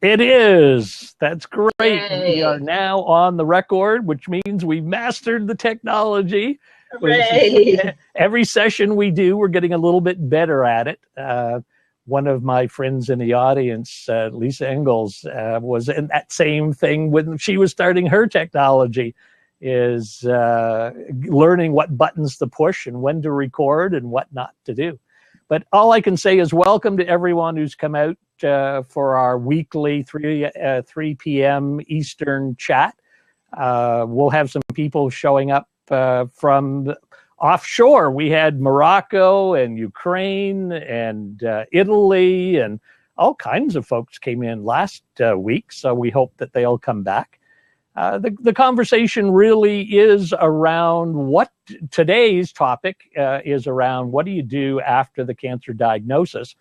It is. That's great. Yay. We are now on the record, which means we've mastered the technology. Hooray. Every session we do, we're getting a little bit better at it. One of my friends in the audience, Lisa Engels, was in that same thing when she was starting her technology, is learning what buttons to push and when to record and what not to do. But all I can say is welcome to everyone who's come out for our weekly 3 p.m. Eastern chat. We'll have some people showing up from offshore. We had Morocco and Ukraine and Italy, and all kinds of folks came in last week, so we hope that they'll come back. The conversation really is around what today's topic is around. What do you do after the cancer diagnosis?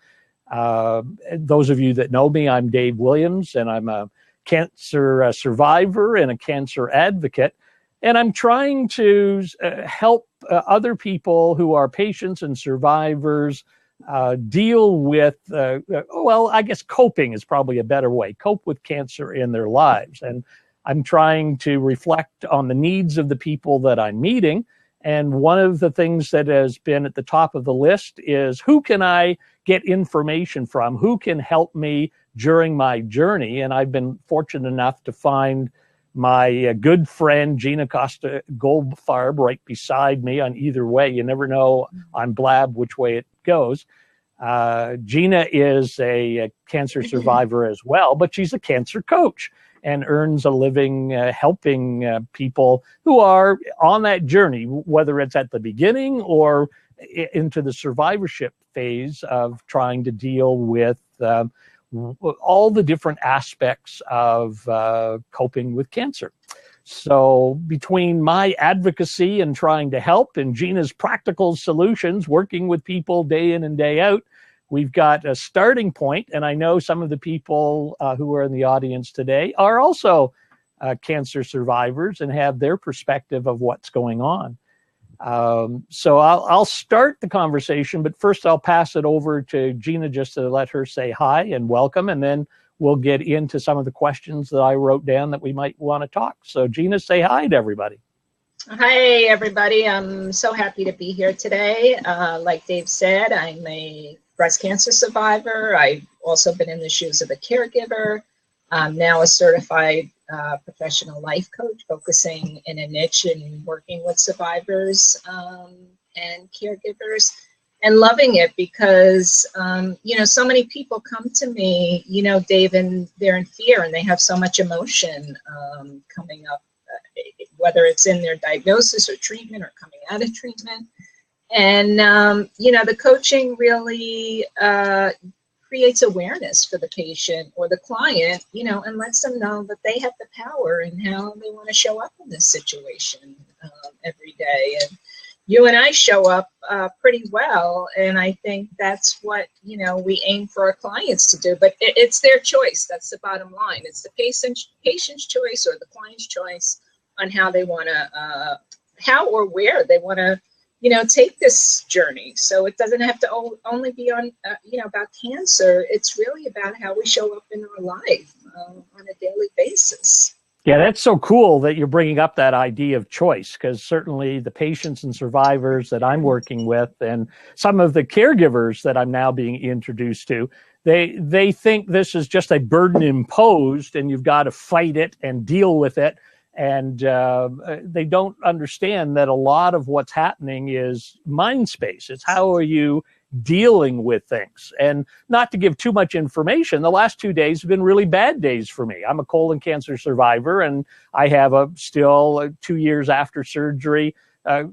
Those of you that know me, I'm Dave Williams, and I'm a cancer survivor and a cancer advocate. And I'm trying to help other people who are patients and survivors deal with, well, I guess coping is probably a better way, cope with cancer in their lives. And I'm trying to reflect on the needs of the people that I'm meeting. And one of the things that has been at the top of the list is who can I get information from? Who can help me during my journey? And I've been fortunate enough to find my good friend, Gina Goldfarb, right beside me on either way. You never know on Blab which way it goes. Gina is a cancer survivor as well, but she's a cancer coach and earns a living helping people who are on that journey, whether it's at the beginning or into the survivorship phase of trying to deal with all the different aspects of coping with cancer. So between my advocacy and trying to help and Gina's practical solutions, working with people day in and day out, we've got a starting point. And I know some of the people who are in the audience today are also cancer survivors and have their perspective of what's going on. So I'll start the conversation, but first I'll pass it over to Gina just to let her say hi and welcome, and then we'll get into some of the questions that I wrote down that we might want to talk. So Gina, say hi to everybody. Hi, everybody. I'm so happy to be here today. Like Dave said, I'm a breast cancer survivor. I've also been in the shoes of a caregiver. I'm now a certified professional life coach, focusing in a niche and working with survivors and caregivers, and loving it because, so many people come to me, Dave, and they're in fear and they have so much emotion coming up, whether it's in their diagnosis or treatment or coming out of treatment. And, the coaching really creates awareness for the patient or the client, and lets them know that they have the power and how they want to show up in this situation every day. And you and I show up pretty well. And I think that's what, we aim for our clients to do. But it's their choice. That's the bottom line. It's the patient's choice or the client's choice on how they want to, how or where they want to, take this journey. So it doesn't have to only be on, about cancer. It's really about how we show up in our life on a daily basis. Yeah, that's so cool that you're bringing up that idea of choice, because certainly the patients and survivors that I'm working with and some of the caregivers that I'm now being introduced to, they think this is just a burden imposed and you've got to fight it and deal with it. And they don't understand that a lot of what's happening is mind space. It's how are you dealing with things? And not to give too much information, the last 2 days have been really bad days for me. I'm a colon cancer survivor, and I have still 2 years after surgery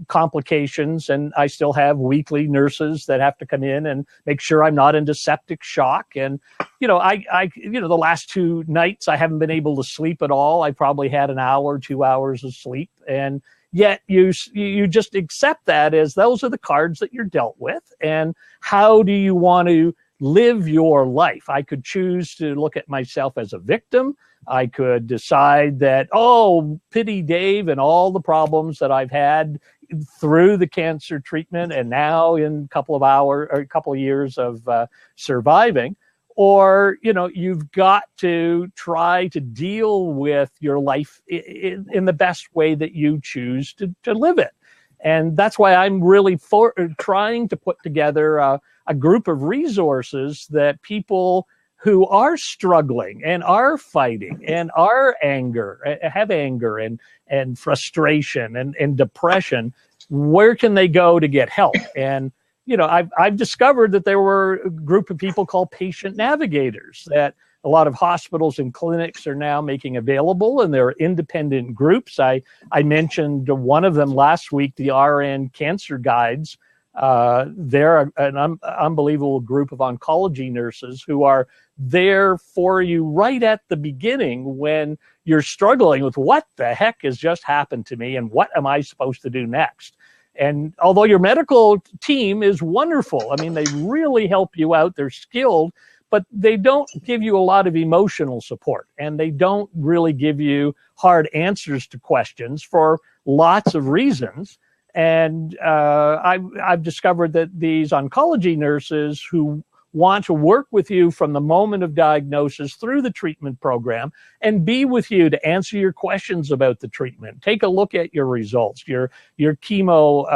complications, and I still have weekly nurses that have to come in and make sure I'm not into septic shock. And the last 2 nights I haven't been able to sleep at all. I probably had an hour, 2 hours of sleep, and yet you just accept that as those are the cards that you're dealt with. And how do you want to live your life? I could choose to look at myself as a victim. I could decide that, oh, pity Dave and all the problems that I've had through the cancer treatment and now in a couple of years of surviving. or, you've got to try to deal with your life in the best way that you choose to live it. And that's why I'm really trying to put together a group of resources that people who are struggling and are fighting and have anger and frustration and depression, where can they go to get help? And I've discovered that there were a group of people called patient navigators that a lot of hospitals and clinics are now making available, and they're independent groups. I mentioned one of them last week, the RN Cancer Guides. They're an unbelievable group of oncology nurses who are there for you right at the beginning when you're struggling with what the heck has just happened to me and what am I supposed to do next. And although your medical team is wonderful, I mean, they really help you out, they're skilled, but they don't give you a lot of emotional support, and they don't really give you hard answers to questions for lots of reasons. And I've discovered that these oncology nurses who want to work with you from the moment of diagnosis through the treatment program and be with you to answer your questions about the treatment. Take a look at your results, your chemo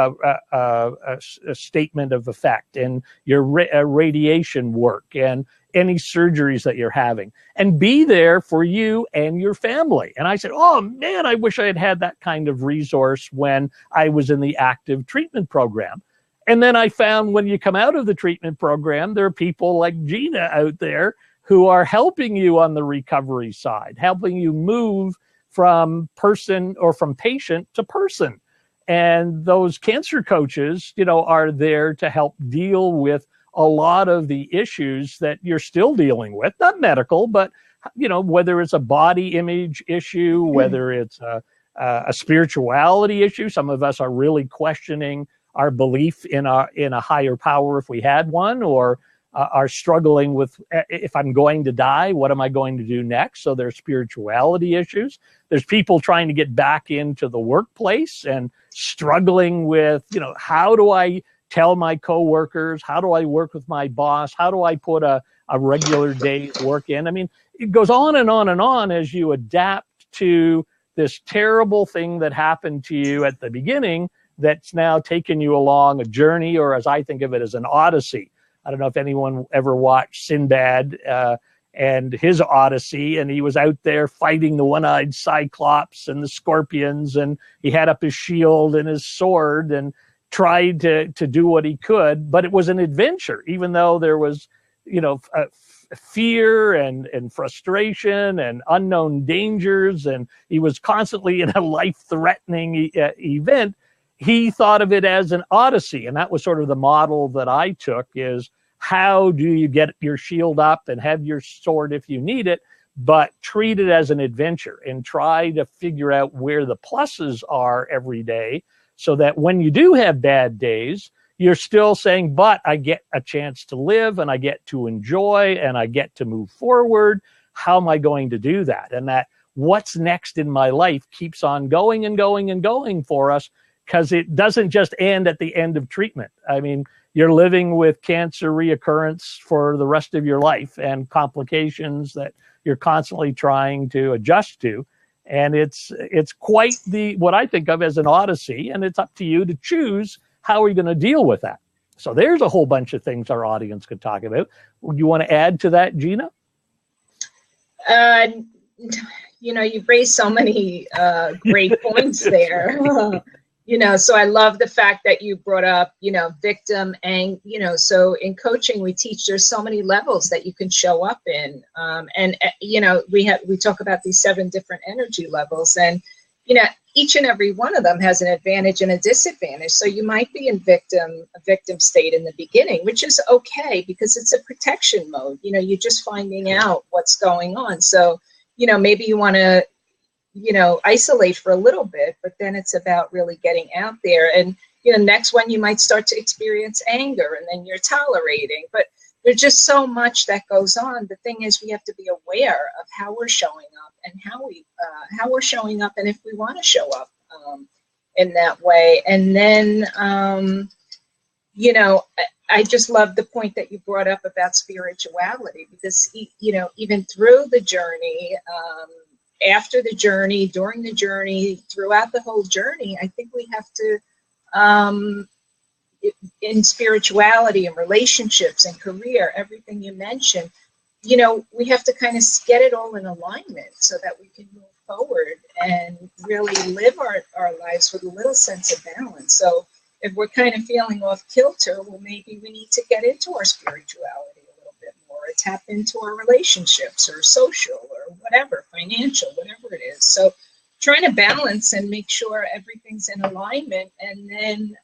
statement of effect, and your radiation work, and any surgeries that you're having, and be there for you and your family. And I said, oh man, I wish I had had that kind of resource when I was in the active treatment program. And then I found when you come out of the treatment program, there are people like Gina out there who are helping you on the recovery side, helping you move from person or from patient to person. And those cancer coaches, are there to help deal with a lot of the issues that you're still dealing with, not medical, but, whether it's a body image issue, whether it's a spirituality issue. Some of us are really questioning our belief in a higher power if we had one, or are struggling with, if I'm going to die, what am I going to do next? So there's spirituality issues. There's people trying to get back into the workplace and struggling with, how do I tell my coworkers? How do I work with my boss? How do I put a regular day's work in? I mean, it goes on and on and on as you adapt to this terrible thing that happened to you at the beginning that's now taken you along a journey, or as I think of it, as an odyssey. I don't know if anyone ever watched Sinbad and his odyssey, and he was out there fighting the one-eyed Cyclops and the scorpions, and he had up his shield and his sword and tried to do what he could, but it was an adventure, even though there was, fear and frustration and unknown dangers, and he was constantly in a life-threatening event. He thought of it as an odyssey, and that was sort of the model that I took, is how do you get your shield up and have your sword if you need it, but treat it as an adventure and try to figure out where the pluses are every day, so that when you do have bad days, you're still saying, but I get a chance to live, and I get to enjoy, and I get to move forward. How am I going to do that? And that what's next in my life keeps on going and going and going for us, because it doesn't just end at the end of treatment. I mean, you're living with cancer reoccurrence for the rest of your life and complications that you're constantly trying to adjust to. And it's quite what I think of as an odyssey, and it's up to you to choose how are you going to deal with that. So there's a whole bunch of things our audience could talk about. You want to add to that, Gina? You've raised so many great points there. So I love the fact that you brought up, victim, and, so in coaching, we teach there's so many levels that you can show up in. We talk about these 7 different energy levels, and, each and every one of them has an advantage and a disadvantage. So you might be in a victim state in the beginning, which is okay because it's a protection mode. You're just finding out what's going on. So, maybe you want to, isolate for a little bit, but then it's about really getting out there. And, next one, you might start to experience anger, and then you're tolerating, but there's just so much that goes on. The thing is, we have to be aware of how we're showing up and how we're showing up, and if we want to show up in that way. And then, I just love the point that you brought up about spirituality, because, you know, even through the journey, after the journey, during the journey, throughout the whole journey, I think we have to, in spirituality and relationships and career, everything you mentioned, you know, we have to kind of get it all in alignment so that we can move forward and really live our lives with a little sense of balance. So if we're kind of feeling off kilter, well, maybe we need to get into our spirituality a little bit more, or tap into our relationships or social or whatever, financial, whatever it is. So trying to balance and make sure everything's in alignment. And then,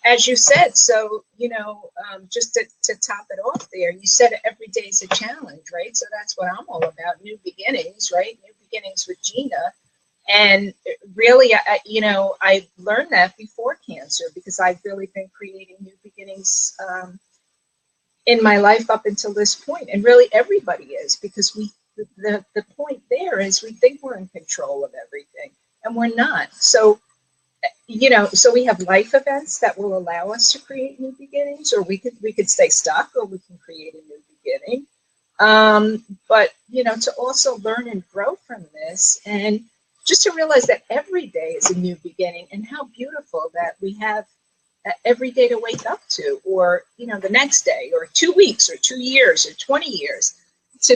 as you said, so, you know, just to top it off there, you said every day is a challenge, right? So that's what I'm all about, new beginnings, right? New beginnings with Gina. And really, you know, I learned that before cancer, because I've really been creating new beginnings in my life up until this point. And really everybody is, because the point there is we think we're in control of everything, and we're not. So, you know, so we have life events that will allow us to create new beginnings, or we could stay stuck, or we can create a new beginning. But, you know, to also learn and grow from this, and just to realize that every day is a new beginning, and how beautiful that we have every day to wake up to, or, you know, the next day, or 2 weeks, or 2 years, or 20 years.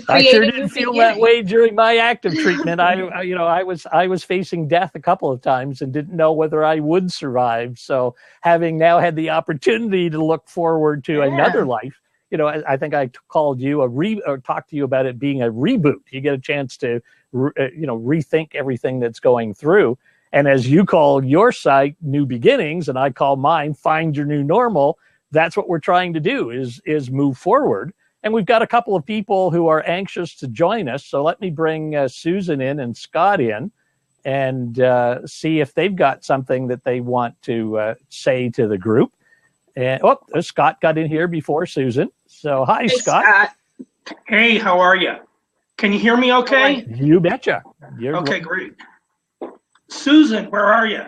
I sure didn't feel that way during my active treatment. I was facing death a couple of times and didn't know whether I would survive. So having now had the opportunity to look forward to another life, you know, I think I called you or talked to you about it being a reboot. You get a chance to, you know, rethink everything that's going through. And as you call your site New Beginnings, and I call mine Find Your New Normal, that's what we're trying to do is move forward. And we've got a couple of people who are anxious to join us. So let me bring Susan in and Scott in and see if they've got something that they want to say to the group. And Scott got in here before Susan. So hi, Scott. Hey, how are you? Can you hear me okay? You betcha. Okay, great. Susan, where are you?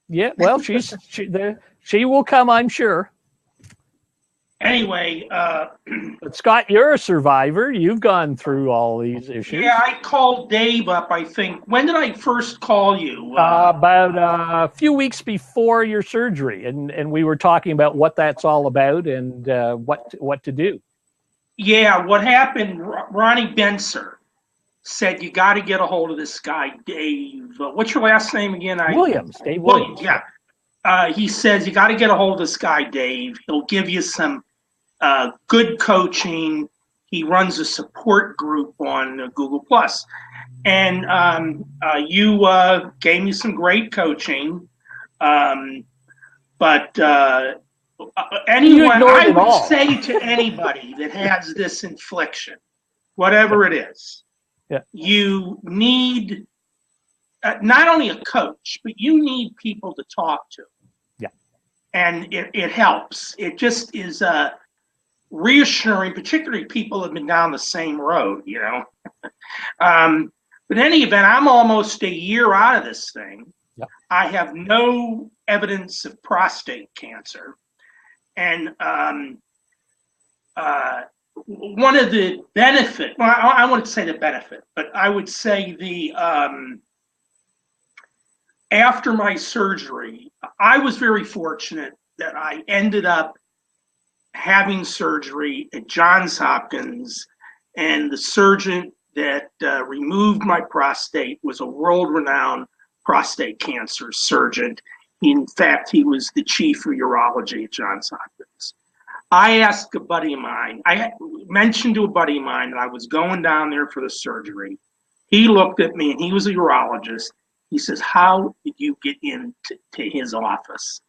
Yeah, well, she will come, I'm sure. Anyway, but Scott, you're a survivor. You've gone through all these issues. Yeah, I called Dave up, I think. When did I first call you? About a few weeks before your surgery, and we were talking about what that's all about and what to do. Yeah, what happened, Ronnie Benser said, you got to get a hold of this guy, Dave. What's your last name again? Williams, Dave Williams. Yeah. He says, you got to get a hold of this guy, Dave. He'll give you some good coaching. He runs a support group on Google+. And you gave me some great coaching. But anyone, I would say to anybody that has this infliction, whatever it is, you need not only a coach, but you need people to talk to. Yeah. And it helps. It just is reassuring, particularly people who have been down the same road, you know. But in any event, I'm almost a year out of this thing. Yep. I have no evidence of prostate cancer. And one of the benefit, well, I wouldn't say the benefit, but I would say the, after my surgery, I was very fortunate that I ended up having surgery at Johns Hopkins, and the surgeon that removed my prostate was a world-renowned prostate cancer surgeon. In fact, he was the chief of urology at Johns Hopkins. I asked a buddy of mine, I mentioned to a buddy of mine that I was going down there for the surgery. He looked at me, and he was a urologist. He says, how did you get into his office?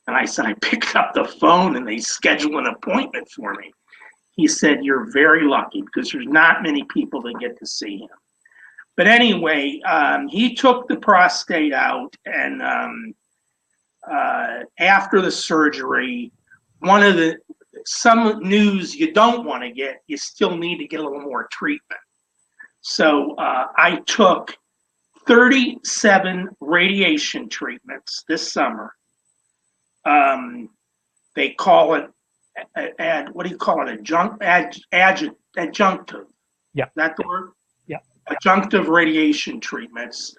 And I said, I picked up the phone and they scheduled an appointment for me. He said, you're very lucky because there's not many people that get to see him. But anyway, he took the prostate out, and after the surgery, some news you don't want to get, you still need to get a little more treatment. So I took 37 radiation treatments this summer. They call it what do you call it? Adjunctive. Yeah. That the word? Yeah. Adjunctive radiation treatments.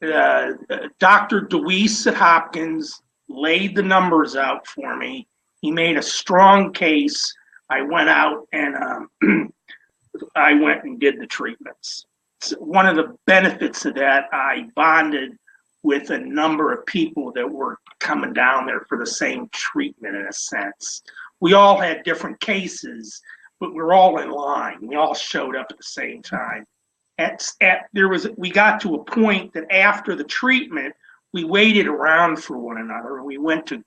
Dr. DeWeese at Hopkins laid the numbers out for me. He made a strong case. I went out and I went and did the treatments. So one of the benefits of that, I bonded with a number of people that were coming down there for the same treatment in a sense. We all had different cases, but we're all in line. We all showed up at the same time. We got to a point that after the treatment, we waited around for one another. We went to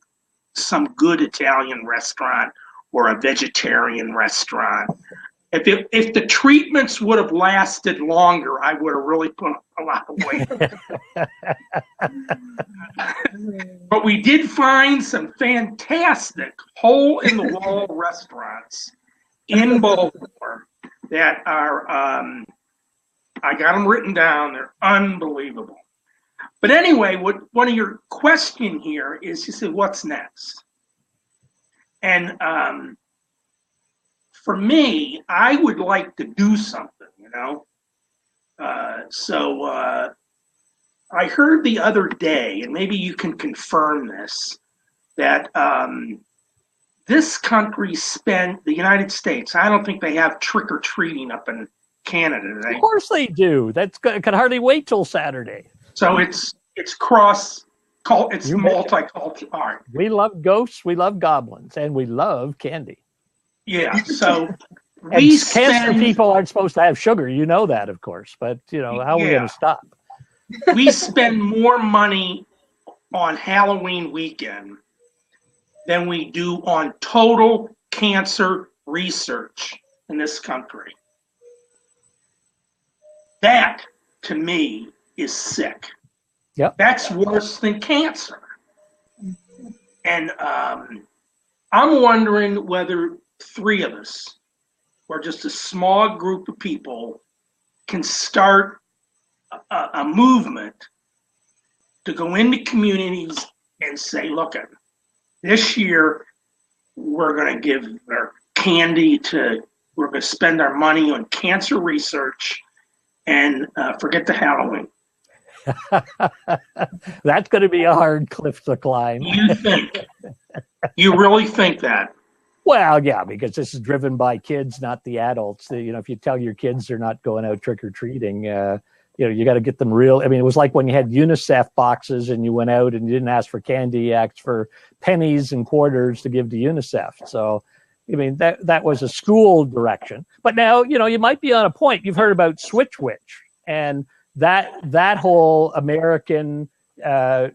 some good Italian restaurant or a vegetarian restaurant. If the treatments would have lasted longer, I would have really put a lot of weight. But we did find some fantastic hole-in-the-wall restaurants in Baltimore that are, I got them written down, they're unbelievable. But anyway, one of your question here is, you said, what's next? And for me, I would like to do something, you know? So I heard the other day, and maybe you can confirm this, that this country spent, the United States, I don't think they have trick-or-treating up in Canada, do they? Of course they do. That's good. Can hardly wait till Saturday. So it's multicultural art. We love ghosts, we love goblins, and we love candy. Yeah, so cancer people aren't supposed to have sugar. You know that, of course. But, how are we going to stop? We spend more money on Halloween weekend than we do on total cancer research in this country. That, to me, is sick. Yep. That's worse than cancer. And I'm wondering whether three of us, or just a small group of people, can start a movement to go into communities and say, look, this year we're going to give our candy we're going to spend our money on cancer research and forget the Halloween. That's going to be a hard cliff to climb. You think? You really think that? Well, yeah, because this is driven by kids, not the adults. If you tell your kids they're not going out trick-or-treating, you got to get them real. I mean, it was like when you had UNICEF boxes and you went out and you didn't ask for candy, you asked for pennies and quarters to give to UNICEF. So, I mean, that was a school direction. But now, you might be on a point. You've heard about Switch Witch, and that whole American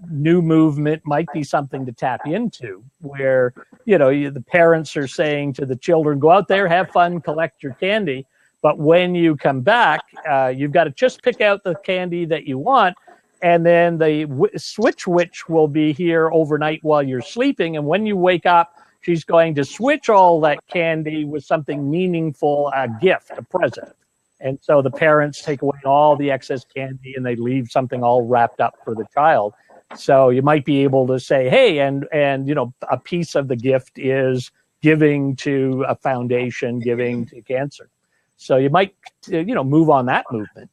new movement might be something to tap into, where the parents are saying to the children, go out there, have fun, collect your candy, but when you come back, you've got to just pick out the candy that you want, and then the Switch Witch will be here overnight while you're sleeping, and when you wake up, she's going to switch all that candy with something meaningful, a gift, a present. And so the parents take away all the excess candy and they leave something all wrapped up for the child. So you might be able to say, hey, and a piece of the gift is giving to a foundation, giving to cancer. So you might, move on that movement.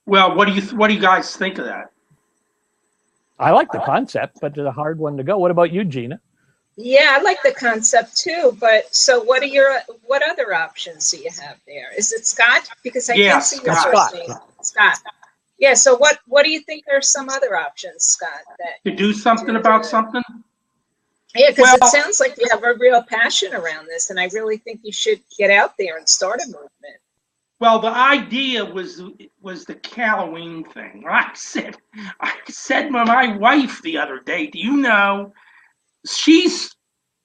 Well, what do you guys think of that? I like the concept, but it's a hard one to go. What about you, Gina? Yeah, I like the concept too, but so what other options do you have there? Is it Scott? Because I can't see your first name. Scott. Yeah, so what do you think are some other options, Scott? To do something about something? Yeah, because it sounds like you have a real passion around this, and I really think you should get out there and start a movement. Well, the idea was the Halloween thing. I said to my wife the other day, do you know, she's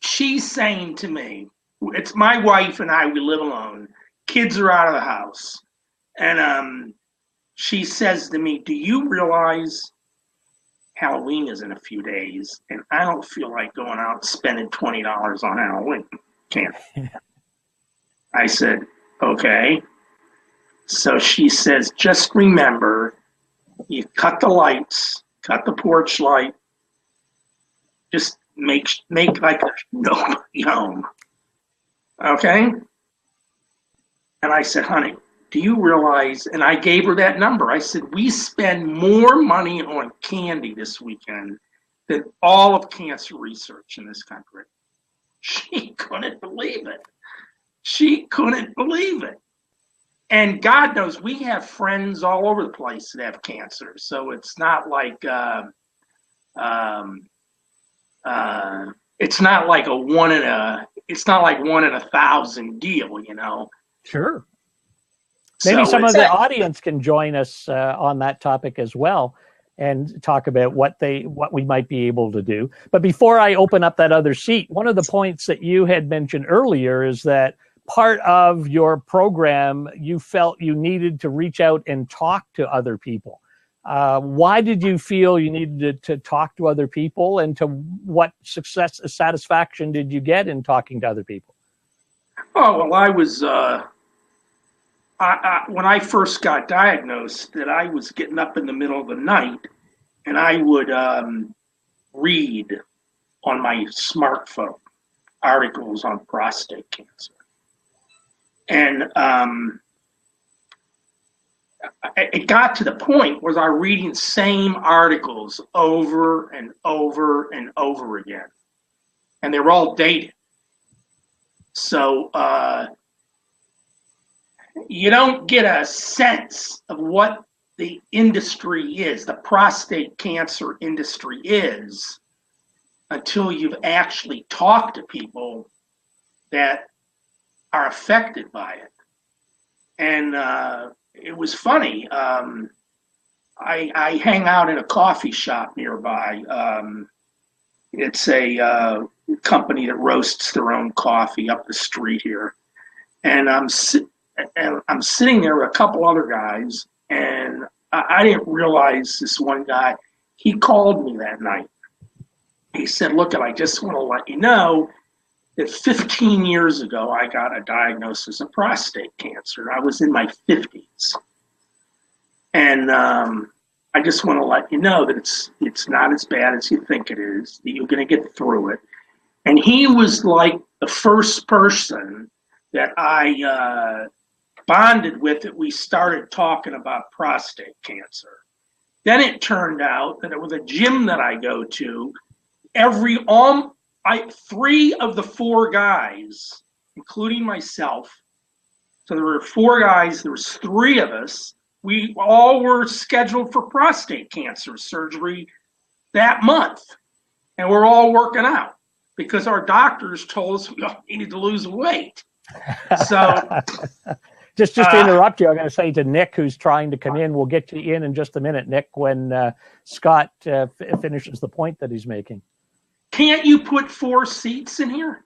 saying to me, it's my wife and I, we live alone. Kids are out of the house. And she says to me, do you realize Halloween is in a few days, and I don't feel like going out and spending $20 on Halloween. Can't. I said, okay. So she says, just remember, you cut the lights, cut the porch light, just make like there's nobody home. Okay? And I said, honey, do you realize, and I gave her that number. I said, we spend more money on candy this weekend than all of cancer research in this country. She couldn't believe it. She couldn't believe it. And God knows we have friends all over the place that have cancer. So it's not like it's not like one in a 1,000 deal, you know. Sure. Maybe So some of the audience can join us on that topic as well and talk about what we might be able to do. But before I open up that other seat, one of the points that you had mentioned earlier is that part of your program, you felt you needed to reach out and talk to other people. Why did you feel you needed to talk to other people, and to what satisfaction did you get in talking to other people? Oh, well, I was, when I first got diagnosed, that I was getting up in the middle of the night and I would read on my smartphone articles on prostate cancer. And it got to the point where I was reading the same articles over and over and over again. And they were all dated. So you don't get a sense of what the industry is, the prostate cancer industry is, until you've actually talked to people that are affected by it. And it was funny. I hang out in a coffee shop nearby. It's a company that roasts their own coffee up the street here. And I'm sitting there with a couple other guys, and I didn't realize this one guy, he called me that night. He said, look, I just want to let you know that 15 years ago, I got a diagnosis of prostate cancer. I was in my 50s. And I just want to let you know that it's not as bad as you think it is, that you're going to get through it. And he was like the first person that I bonded with, that we started talking about prostate cancer. Then it turned out that it was a gym that I go to. Three of the four guys, including myself, so there were four guys, there was three of us, we all were scheduled for prostate cancer surgery that month. And we're all working out because our doctors told us we all needed to lose weight. So just to interrupt you, I'm going to say to Nick, who's trying to come in, we'll get you in just a minute, Nick, when Scott finishes the point that he's making. Can't you put 4 seats in here?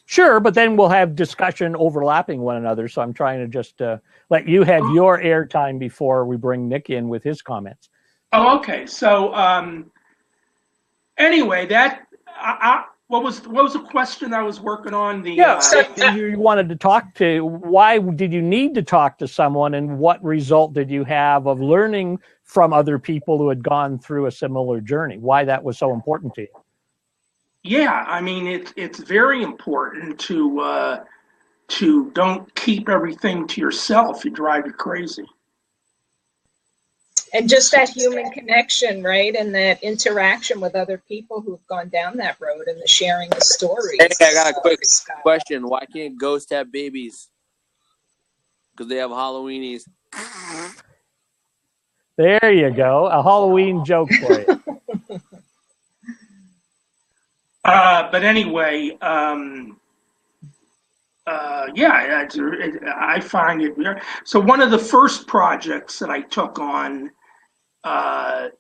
Sure, but then we'll have discussion overlapping one another. So I'm trying to just let you have your airtime before we bring Nick in with his comments. Oh, okay. So anyway, what was the question I was working on? You wanted to talk to. Why did you need to talk to someone, and what result did you have of learning from other people who had gone through a similar journey? Why that was so important to you? Yeah, I mean it's very important to don't keep everything to yourself. It drives you crazy. And just that human connection, right? And that interaction with other people who've gone down that road, and the sharing the stories. Hey, I got a quick question. Why can't ghosts have babies? Because they have Halloweenies. There you go. A Halloween joke for you. But anyway, I find it weird. So one of the first projects that I took on, I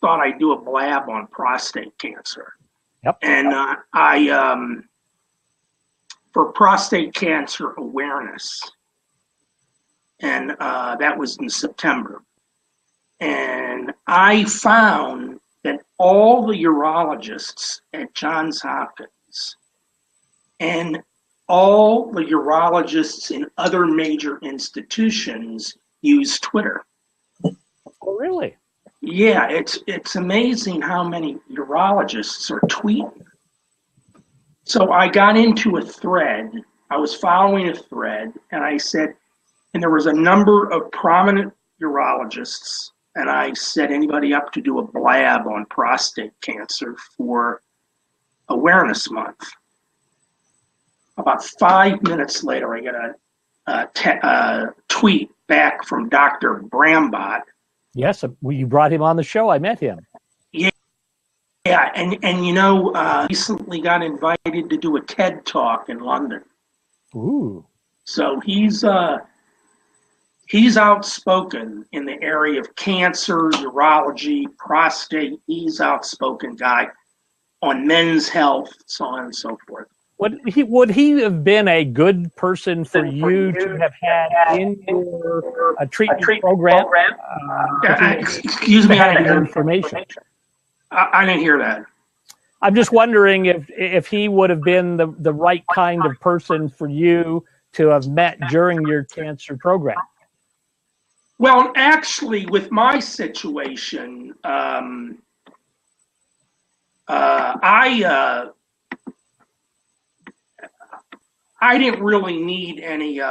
thought I'd do a blab on prostate cancer. Yep. And I for prostate cancer awareness, and that was in September. And I found that all the urologists at Johns Hopkins and all the urologists in other major institutions use Twitter. Oh, really? Yeah, it's amazing how many urologists are tweeting. So I got into a thread. I was following a thread, and I said, and there was a number of prominent urologists, and I set anybody up to do a blab on prostate cancer for Awareness Month. About 5 minutes later, I get a tweet back from Dr. Brambot. Yes, you brought him on the show. I met him. Yeah, and recently got invited to do a TED Talk in London. Ooh. So he's outspoken in the area of cancer, urology, prostate. He's outspoken guy on men's health, so on and so forth. Would he have been a good person for you to have had in your treatment program? Excuse me, I didn't hear information. I didn't hear that. I'm just wondering if he would have been the right kind of person for you to have met during your cancer program. Well, actually, with my situation, I didn't really need any.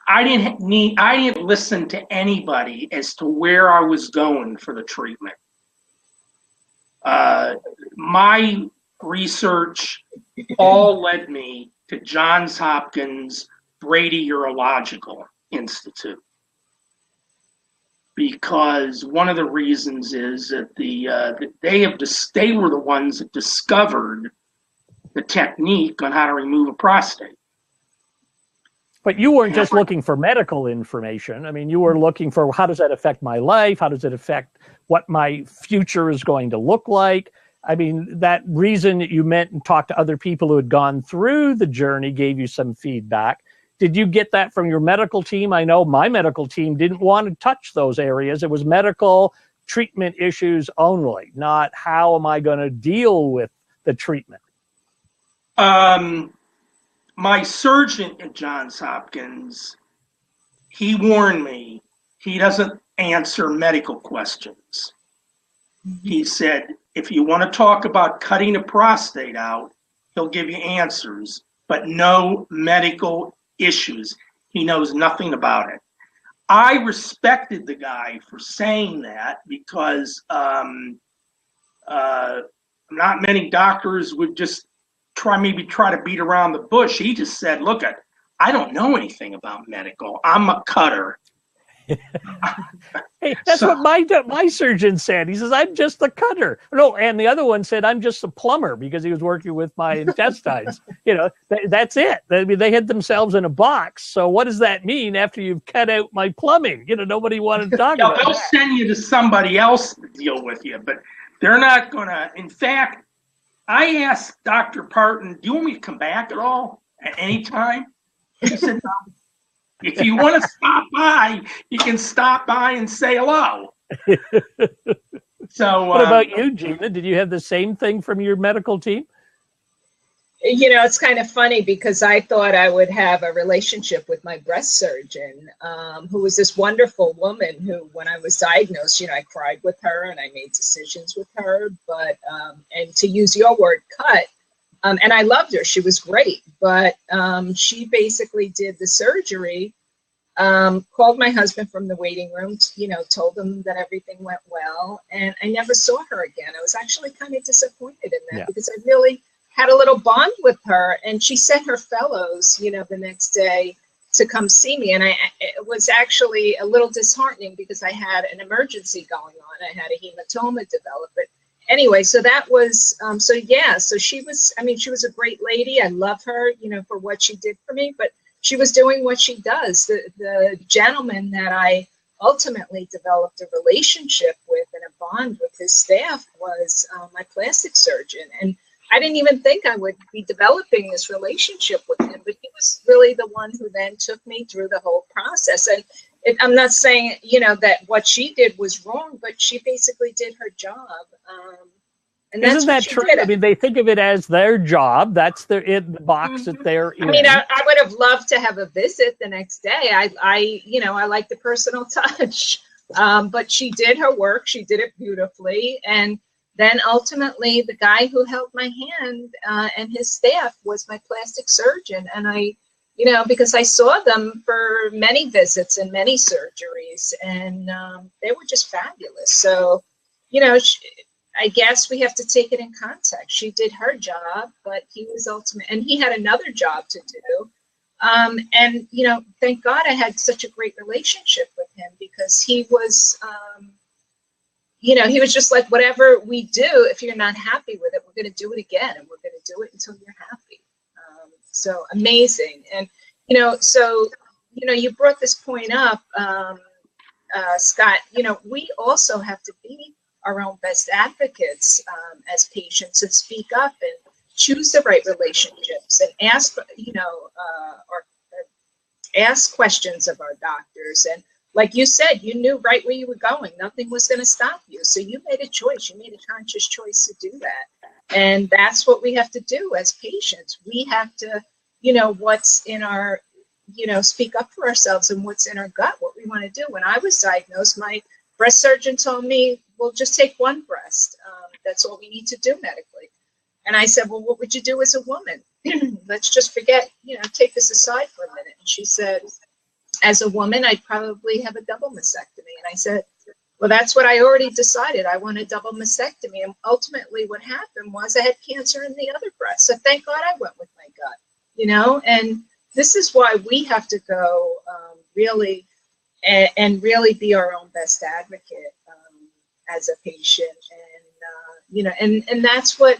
I didn't listen to anybody as to where I was going for the treatment. My research all led me to Johns Hopkins Brady Urological Institute, because one of the reasons is that they were the ones that discovered the technique on how to remove a prostate. But you weren't just looking for medical information. I mean, you were looking for, how does that affect my life? How does it affect what my future is going to look like? I mean, that reason that you met and talked to other people who had gone through the journey gave you some feedback. Did you get that from your medical team? I know my medical team didn't want to touch those areas. It was medical treatment issues only, not how am I going to deal with the treatment. My surgeon at Johns Hopkins, he warned me he doesn't answer medical questions. He said, if you want to talk about cutting a prostate out, he'll give you answers, but no medical issues. He knows nothing about it. I respected the guy for saying that, because not many doctors would just try to beat around the bush. He just said, look, I don't know anything about medical. I'm a cutter. Hey, that's what my surgeon said. He says, I'm just a cutter. No, and the other one said, I'm just a plumber, because he was working with my intestines. That's it. I mean, they had themselves in a box. So what does that mean after you've cut out my plumbing? Nobody wanted to talk about they'll that. send you to somebody else to deal with you, but they're not going to. In fact, I asked Dr. Parton, do you want me to come back at all at any time? He said, no. If you want to stop by, you can stop by and say hello. So, what about you, Gina? Did you have the same thing from your medical team? It's kind of funny, because I thought I would have a relationship with my breast surgeon, who was this wonderful woman who, when I was diagnosed, I cried with her and I made decisions with her. But, and to use your word, cut, and I loved her. She was great. But she basically did the surgery, called my husband from the waiting room, told him that everything went well. And I never saw her again. I was actually kind of disappointed in that, because I really had a little bond with her. And she sent her fellows, the next day to come see me. And it was actually a little disheartening, because I had an emergency going on. I had a hematoma develop. But anyway, so that was, so she was a great lady. I love her, for what she did for me, but she was doing what she does. The gentleman that I ultimately developed a relationship with and a bond with, his staff, was my plastic surgeon. And I didn't even think I would be developing this relationship with him, but he was really the one who then took me through the whole process. And I'm not saying, that what she did was wrong, but she basically did her job. And that's Isn't that true? I mean, they think of it as their job. That's the box that they're in. I mean, I would have loved to have a visit the next day. I like the personal touch. But she did her work. She did it beautifully. And then ultimately the guy who held my hand and his staff was my plastic surgeon. And I, you know, because I saw them for many visits and many surgeries, and they were just fabulous. So, you know, I guess we have to take it in context. She did her job, but he was ultimate, and he had another job to do. And, you know, thank God I had such a great relationship with him, because he was, you know, he was just like, whatever we do, if you're not happy with it, we're going to do it again, and we're going to do it until you're happy. So amazing. And, you know, so, you know, you brought this point up, Scott, you know, we also have to be our own best advocates as patients, and speak up and choose the right relationships, and ask, you know, or ask questions of our doctors. And like you said, you knew right where you were going. Nothing was going to stop you. So you made a choice. You made a conscious choice to do that. And that's what we have to do as patients. We have to, you know, what's in our, you know, speak up for ourselves, and what's in our gut, what we want to do. When I was diagnosed, my breast surgeon told me, well, just take one breast. That's all we need to do medically. And I said, well, what would you do as a woman? Let's just forget, you know, take this aside for a minute. And she said, as a woman, I'd probably have a double mastectomy. And I said, well, that's what I already decided. I want a double mastectomy. And ultimately what happened was I had cancer in the other breast. So thank God I went with my gut, you know. And this is why we have to go really and really be our own best advocate as a patient. And, you know, and that's what,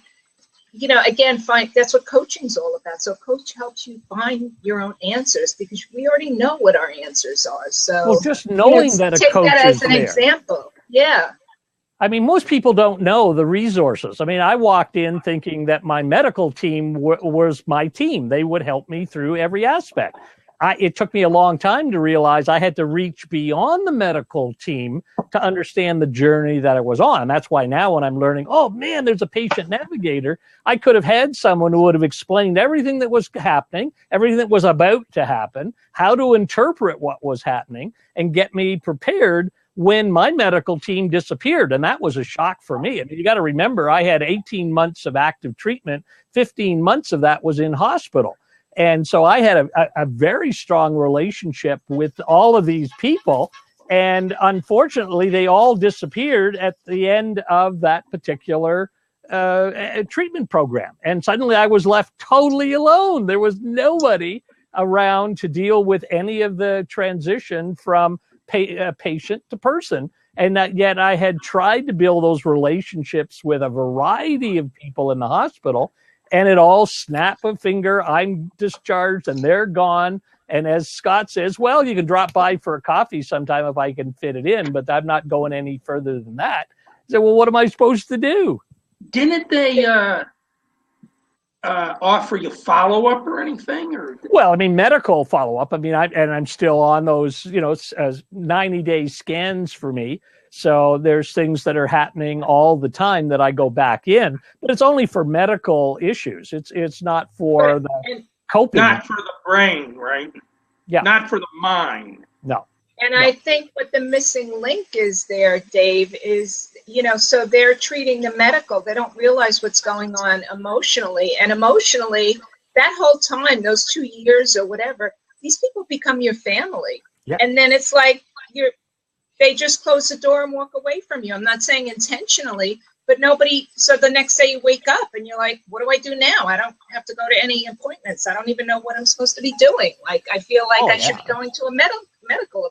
you know, again, that's what coaching's all about. So coach helps you find your own answers, because we already know what our answers are. So well, just knowing, you know, that a coach take that as an there. example. Yeah. I mean, most people don't know the resources. I mean, I walked in thinking that my medical team was my team. They would help me through every aspect. It took me a long time to realize I had to reach beyond the medical team to understand the journey that I was on. And that's why now when I'm learning, oh man, there's a patient navigator, I could have had someone who would have explained everything that was happening, everything that was about to happen, how to interpret what was happening, and get me prepared when my medical team disappeared. And that was a shock for me. I mean, you got to remember, I had 18 months of active treatment. 15 months of that was in hospital. And so I had a very strong relationship with all of these people. And unfortunately, they all disappeared at the end of that particular treatment program. And suddenly I was left totally alone. There was nobody around to deal with any of the transition from patient to person. And that yet I had tried to build those relationships with a variety of people in the hospital. And it all snap a finger, I'm discharged and they're gone. And as Scott says, well, you can drop by for a coffee sometime if I can fit it in, but I'm not going any further than that. I said, well, what am I supposed to do? Didn't they offer you follow-up or anything? Or well, I mean, medical follow-up. I mean, I'm still on those, you know, 90-day scans for me. So there's things that are happening all the time that I go back in, but it's only for medical issues. It's not for the coping. Not for the brain, right? Yeah. Not for the mind. No. And I think what the missing link is there, Dave, is, you know, so they're treating the medical. They don't realize what's going on emotionally. And emotionally, that whole time, those 2 years or whatever, these people become your family. Yep. And then it's like they just close the door and walk away from you. I'm not saying intentionally, but nobody, so the next day you wake up and you're like, what do I do now? I don't have to go to any appointments. I don't even know what I'm supposed to be doing. Like, I feel like I should be going to a medical appointment.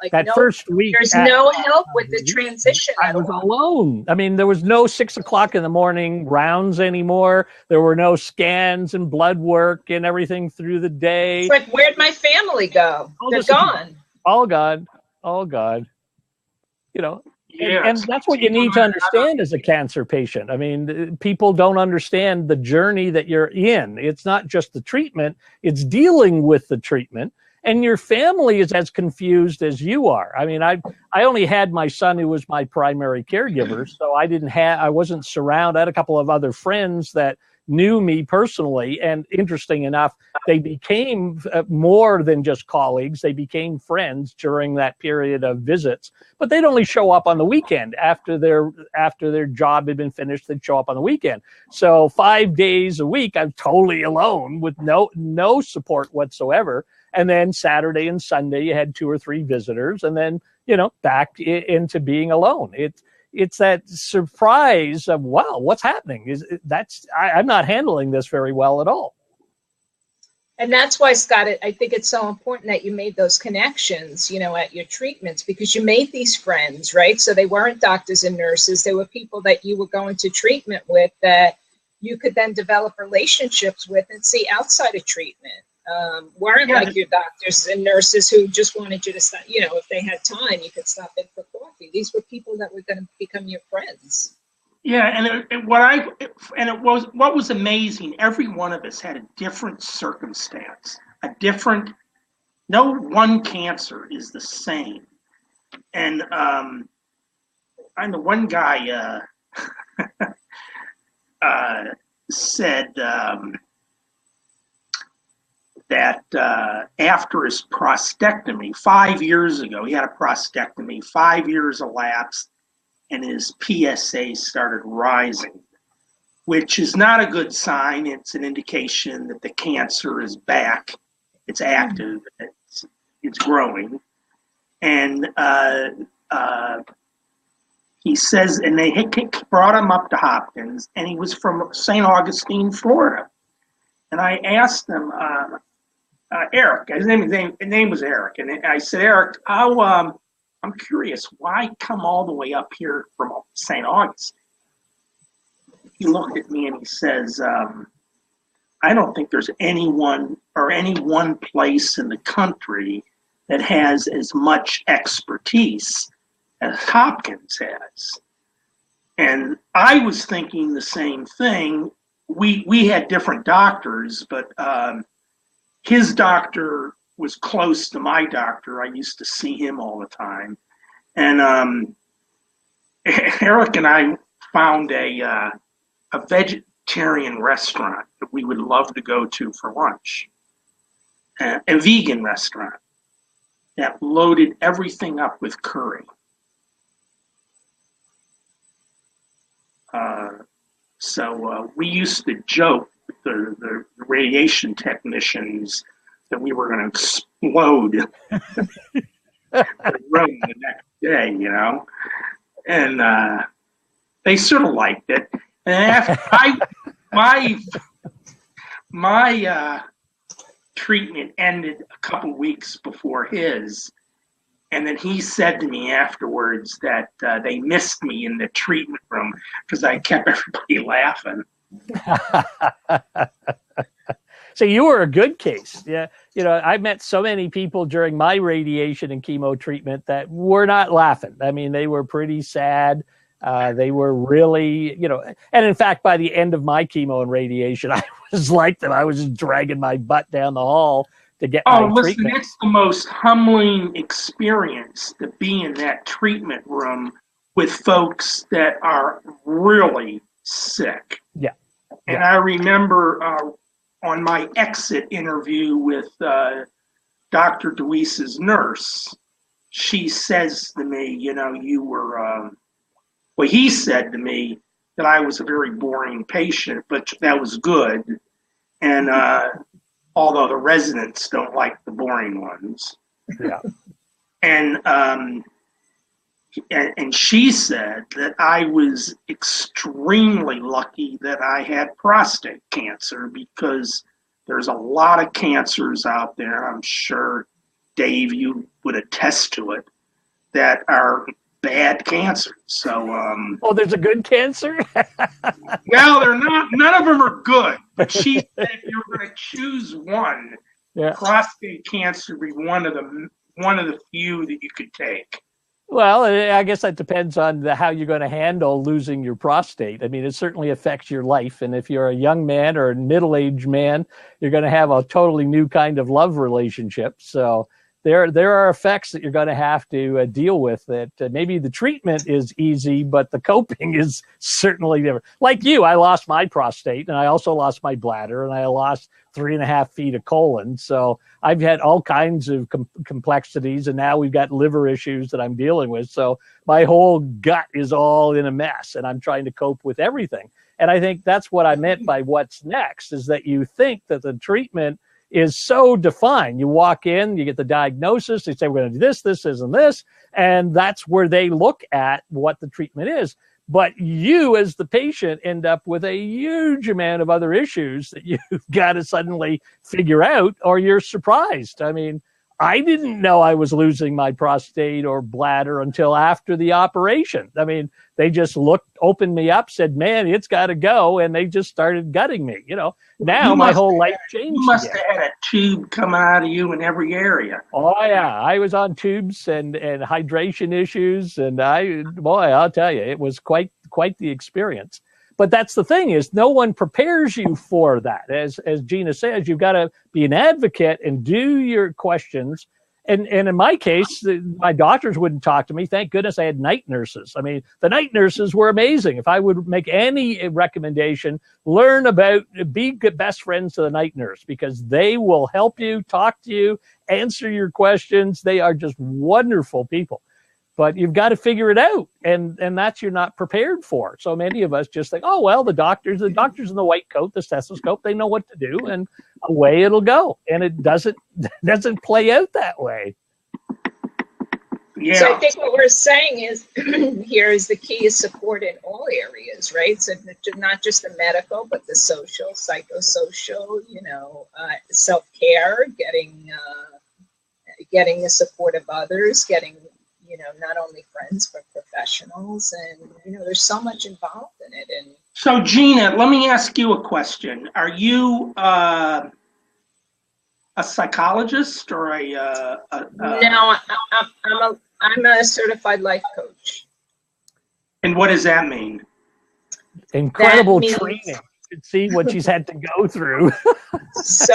Like that first week, there's no help with the transition. I was alone. I mean, there was no 6 o'clock in the morning rounds anymore. There were no scans and blood work and everything through the day. It's like, where'd my family go? They're gone. All gone. All gone. You know, and that's what you need to understand as a cancer patient. I mean, people don't understand the journey that you're in. It's not just the treatment, it's dealing with the treatment. And your family is as confused as you are. I mean, I only had my son who was my primary caregiver, so I wasn't surrounded. I had a couple of other friends that knew me personally. And interesting enough, they became more than just colleagues. They became friends during that period of visits, but they'd only show up on the weekend after their job had been finished. They'd show up on the weekend. So 5 days a week, I'm totally alone with no support whatsoever. And then Saturday and Sunday, you had 2 or 3 visitors, and then, back into being alone. It's that surprise of, wow, what's happening? I'm not handling this very well at all. And that's why, Scott, I think it's so important that you made those connections, at your treatments, because you made these friends, right? So they weren't doctors and nurses. They were people that you were going to treatment with that you could then develop relationships with and see outside of treatment. Weren't like your doctors and nurses who just wanted you to stop, if they had time, you could stop in for coffee. These were people that were going to become your friends. Yeah, what was amazing, every one of us had a different circumstance, no one cancer is the same. And I know one guy said that after his prostatectomy 5 years ago, he had a prostatectomy, 5 years elapsed, and his PSA started rising, which is not a good sign. It's an indication that the cancer is back. It's active. It's growing. And he says, and they brought him up to Hopkins, and he was from St. Augustine, Florida. And I asked him, Eric, his name was Eric, and I said, Eric, I'm curious, why come all the way up here from St. Augustine? He looked at me and he says, I don't think there's anyone or any one place in the country that has as much expertise as Hopkins has. And I was thinking the same thing. We had different doctors, but his doctor was close to my doctor. I used to see him all the time. And Eric and I found a vegetarian restaurant that we would love to go to for lunch, a vegan restaurant that loaded everything up with curry. So we used to joke with the radiation technicians that we were going to explode the room the next day, and they sort of liked it. And after my treatment ended a couple weeks before his, and then he said to me afterwards that they missed me in the treatment room because I kept everybody laughing. So you were a good case. Yeah. I met so many people during my radiation and chemo treatment that were not laughing. I mean, they were pretty sad. They were really, and in fact, by the end of my chemo and radiation, I was like them. I was just dragging my butt down the hall to get my treatment. It's the most humbling experience to be in that treatment room with folks that are really sick. Yeah. And I remember on my exit interview with Dr. DeWeese's nurse, she says to me, you were, he said to me that I was a very boring patient, but that was good. And although the residents don't like the boring ones. Yeah. And she said that I was extremely lucky that I had prostate cancer because there's a lot of cancers out there, I'm sure, Dave, you would attest to it, that are bad cancers. So, there's a good cancer? Well, they're not, none of them are good. But she said if you were going to choose one, prostate cancer would be one of the few that you could take. Well, I guess that depends on how you're going to handle losing your prostate. I mean, it certainly affects your life. And if you're a young man or a middle-aged man, you're going to have a totally new kind of love relationship. So there are effects that you're going to have to deal with. That maybe the treatment is easy, but the coping is certainly different. Like you, I lost my prostate, and I also lost my bladder, and I lost 3.5 feet of colon. So I've had all kinds of complexities, and now we've got liver issues that I'm dealing with. So my whole gut is all in a mess, and I'm trying to cope with everything. And I think that's what I meant by what's next, is that you think that the treatment is so defined. You walk in, you get the diagnosis, they say, we're going to do this, this, and this, and that's where they look at what the treatment is. But you, as the patient, end up with a huge amount of other issues that you've got to suddenly figure out, or you're surprised. I mean, I didn't know I was losing my prostate or bladder until after the operation. I mean, they just opened me up, said, man, it's got to go. And they just started gutting me. Now my whole life changed. You must have had a tube coming out of you in every area. Oh, yeah. I was on tubes and hydration issues. And I'll tell you, it was quite the experience. But that's the thing, is no one prepares you for that. As Gina says, you've got to be an advocate and do your questions. And in my case, my doctors wouldn't talk to me. Thank goodness I had night nurses. I mean, the night nurses were amazing. If I would make any recommendation, be good best friends to the night nurse, because they will help you, talk to you, answer your questions. They are just wonderful people. But you've got to figure it out, and that's you're not prepared for. So many of us just think, oh, well, the doctors in the white coat, the stethoscope, they know what to do, and away it'll go. And it doesn't play out that way. Yeah. So I think what we're saying is here is the key is support in all areas, right? So not just the medical, but the social, psychosocial, self-care, getting the support of others, getting not only friends, but professionals. And, there's so much involved in it. And so, Gina, let me ask you a question. Are you a psychologist or No, I'm a certified life coach. And what does that mean? Incredible training. You can see what she's had to go through. So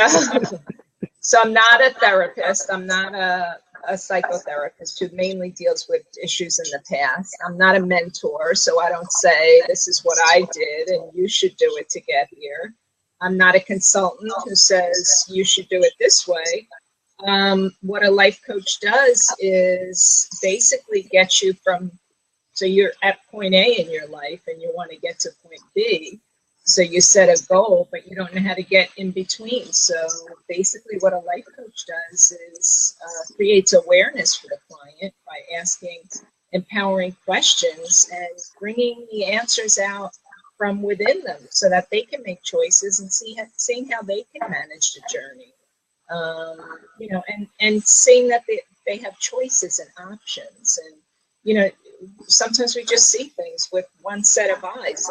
I'm not a therapist. I'm not a psychotherapist who mainly deals with issues in the past. I'm not a mentor, so I don't say this is what I did and you should do it to get here. I'm not a consultant who says you should do it this way. What a life coach does is basically get you so you're at point A in your life and you want to get to point B. So you set a goal, but you don't know how to get in between. So basically what a life coach does is creates awareness for the client by asking empowering questions and bringing the answers out from within them so that they can make choices and seeing how they can manage the journey. And seeing that they have choices and options. And, sometimes we just see things with one set of eyes.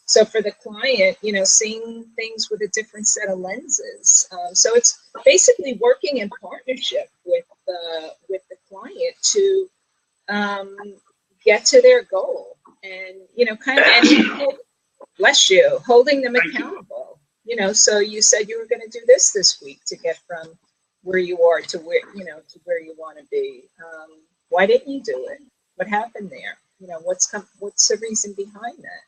So for the client, seeing things with a different set of lenses. So it's basically working in partnership with the client to get to their goal, and bless you, holding them accountable. So you said you were going to do this week to get from where you are to where to where you want to be. Why didn't you do it? What happened there? What's the reason behind that?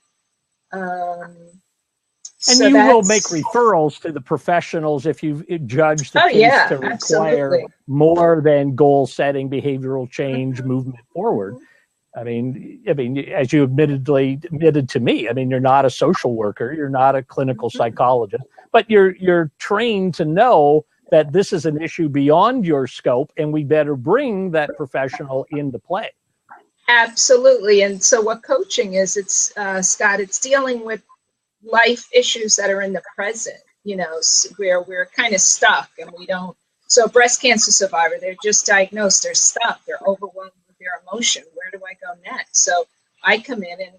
And you will make referrals to the professionals if you judge the case to require absolutely. More than goal setting, behavioral change, movement forward. I mean, as you admitted to me, you're not a social worker, you're not a clinical psychologist, but you're trained to know that this is an issue beyond your scope, and we better bring that professional into play. Absolutely. And so what coaching is, it's Scott, it's dealing with life issues that are in the present, where we're kind of stuck and we don't. So a breast cancer survivor, they're just diagnosed, they're stuck, they're overwhelmed with their emotion. Where do I go next? So I come in and,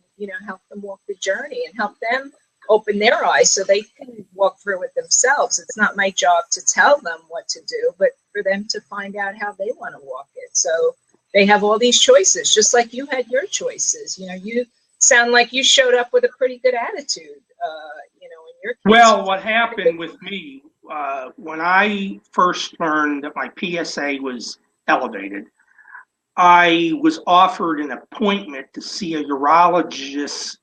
help them walk the journey and help them open their eyes so they can walk through it themselves. It's not my job to tell them what to do, but for them to find out how they want to walk it. So they have all these choices, just like you had your choices. You sound like you showed up with a pretty good attitude, in your case. Well, what happened with me, when I first learned that my PSA was elevated, I was offered an appointment to see a urologist,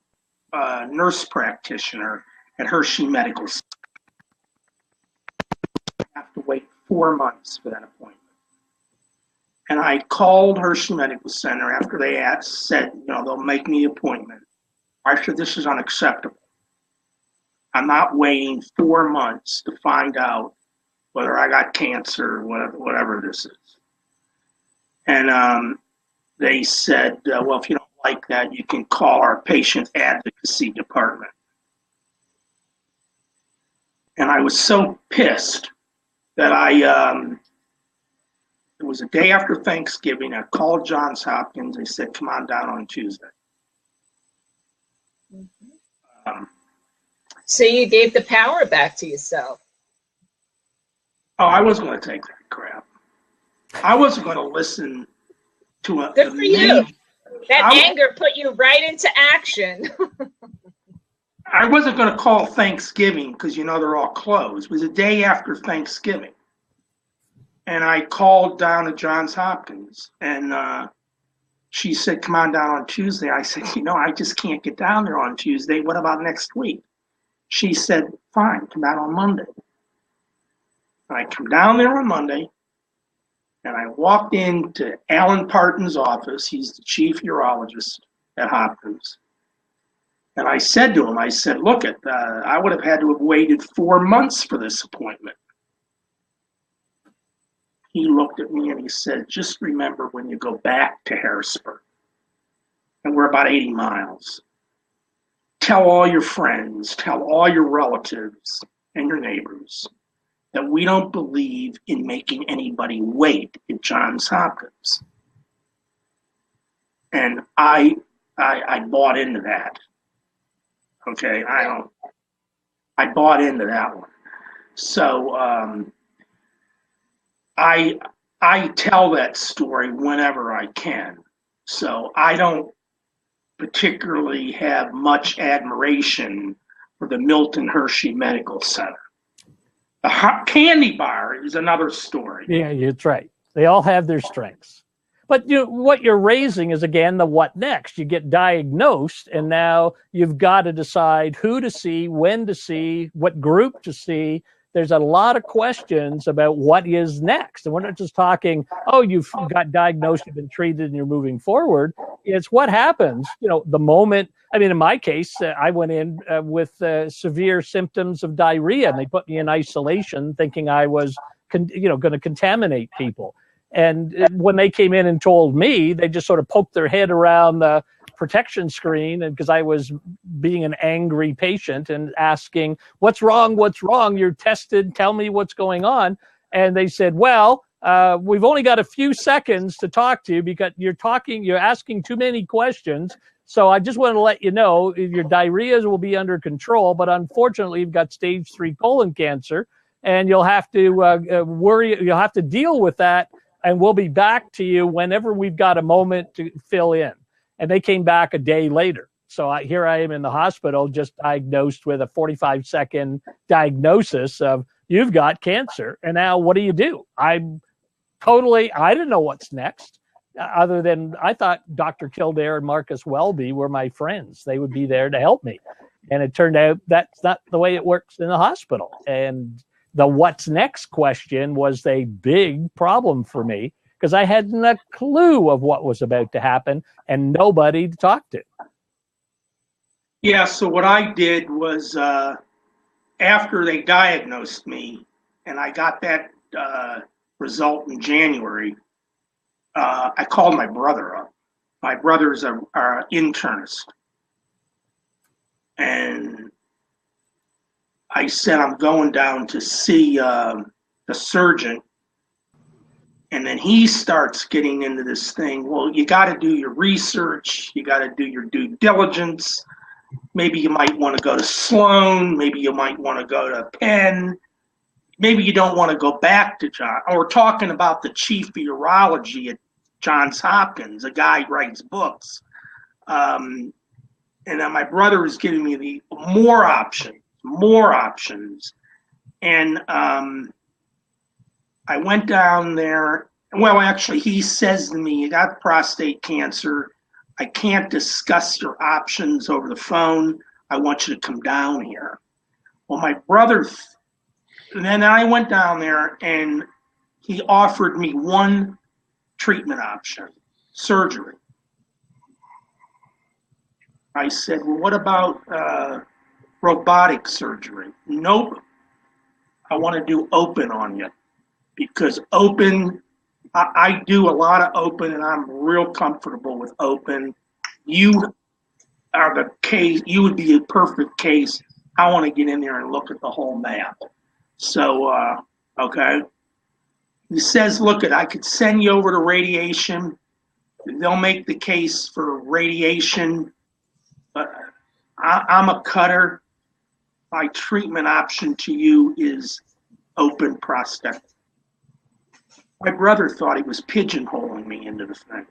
nurse practitioner at Hershey Medical Center. I have to wait 4 months for that appointment. And I called Hershey Medical Center after they said, they'll make me an appointment. I said, this is unacceptable. I'm not waiting 4 months to find out whether I got cancer or whatever this is. And they said, well, if you don't like that, you can call our patient advocacy department. And I was so pissed that it was a day after Thanksgiving. I called Johns Hopkins. They said, come on down on Tuesday. So you gave the power back to yourself. Oh, I wasn't going to take that crap. I wasn't going to listen to a... Good for you. That anger put you right into action. I wasn't going to call Thanksgiving because, they're all closed. It was a day after Thanksgiving. And I called down to Johns Hopkins, and she said, come on down on Tuesday. I said, I just can't get down there on Tuesday. What about next week? She said, fine, come down on Monday. I come down there on Monday, and I walked into Alan Parton's office. He's the chief urologist at Hopkins. And I said to him, look, I would have had to have waited 4 months for this appointment. He looked at me and he said, just remember when you go back to Harrisburg, and we're about 80 miles, tell all your friends, tell all your relatives and your neighbors that we don't believe in making anybody wait at Johns Hopkins. And I bought into that. Okay, I bought into that one. So I tell that story whenever I can. So I don't particularly have much admiration for the Milton Hershey Medical Center. The candy bar is another story. Yeah, that's right. They all have their strengths. But what you're raising is, again, the what next. You get diagnosed, and now you've got to decide who to see, when to see, what group to see. There's a lot of questions about what is next. And we're not just talking, oh, you've got diagnosed, you've been treated, and you're moving forward. It's what happens, the moment. I mean, in my case, I went in with severe symptoms of diarrhea, and they put me in isolation thinking I was, going to contaminate people. And when they came in and told me, they just sort of poked their head around the protection screen, and because I was being an angry patient and asking, what's wrong? You're tested. Tell me what's going on. And they said, well, we've only got a few seconds to talk to you because you're asking too many questions. So I just want to let you know your diarrhea will be under control, but unfortunately you've got stage 3 colon cancer, and you'll have to you'll have to deal with that. And we'll be back to you whenever we've got a moment to fill in. And they came back a day later. So here I am in the hospital, just diagnosed with a 45-second diagnosis of you've got cancer. And now what do? I didn't know what's next, other than I thought Dr. Kildare and Marcus Welby were my friends. They would be there to help me. And it turned out that's not the way it works in the hospital. And the what's next question was a big problem for me because I hadn't a clue of what was about to happen and nobody to talk to. Yeah, so what I did was after they diagnosed me and I got that result in January, I called my brother up. My brother's an internist. And I said, I'm going down to see the surgeon. And then he starts getting into this thing. Well, you got to do your research. You got to do your due diligence. Maybe you might want to go to Sloan. Maybe you might want to go to Penn. Maybe you don't want to go back to John. Or we're talking about the chief of urology at Johns Hopkins, a guy who writes books. And then my brother is giving me the more options. And I went down there Well, actually, he says to me, "You got prostate cancer. I can't discuss your options over the phone. I want you to come down here." Well, my brother, then I went down there and he offered me one treatment option: surgery. I said, "Well, what about robotic surgery?" "Nope. I want to do open on you, because open, I do a lot of open and I'm real comfortable with open. You are the case, you would be a perfect case. I want to get in there and look at the whole map." So, okay. He says, "Look, I could send you over to radiation. They'll make the case for radiation, but I'm a cutter. My treatment option to you is open prostate." My brother thought he was pigeonholing me into the thing.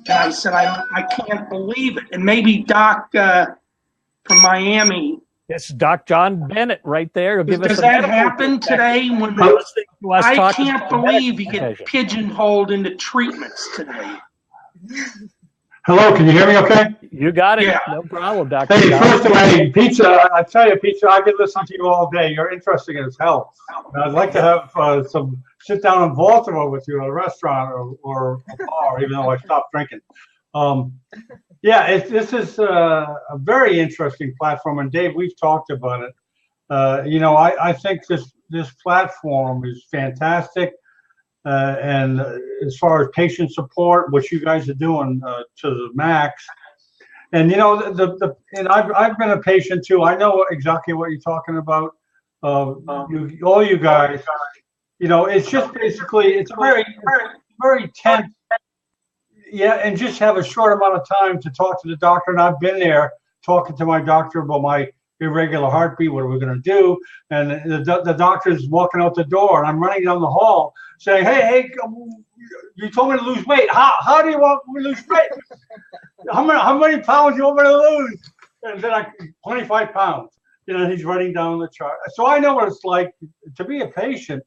And I said, I can't believe it. And maybe Doc from Miami. Yes, Doc John Bennett right there. Does that happen today? When I can't believe you get pigeonholed into treatments today. Hello, can you hear me okay? You got it. Yeah. No problem, Dr. Hey, John. first of all, Pizza, I tell you, Pizza, I could listen to you all day. You're interesting as hell. And I'd like to have some sit down in Baltimore with you at a restaurant or a bar, even though I stopped drinking. Yeah, this is a very interesting platform, and Dave, we've talked about it. I think this platform is fantastic. And as far as patient support, what you guys are doing to the max, and and I've been a patient too. I know exactly what you're talking about. All you guys, it's just basically it's very tense. Yeah, and just have a short amount of time to talk to the doctor. And I've been there talking to my doctor about my irregular heartbeat. What are we going to do? And the doctor's walking out the door, and I'm running down the hall saying, hey, you told me to lose weight. How do you want me to lose weight? How many pounds do you want me to lose? And then 25 pounds. He's writing down the chart. So I know what it's like to be a patient.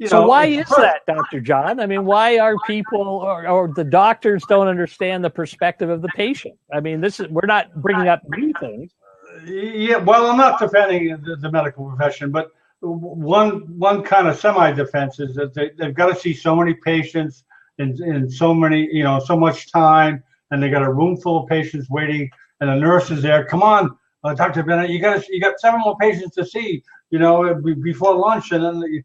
So why is that, Dr. John? I mean, why are people or the doctors don't understand the perspective of the patient? I mean, we're not bringing up new things. Yeah, well, I'm not defending the medical profession, but one kind of semi-defense is that they've got to see so many patients in so many, so much time, and they got a room full of patients waiting, and the nurse is there. Come on, Dr. Bennett, you got 7 more patients to see, before lunch, and then.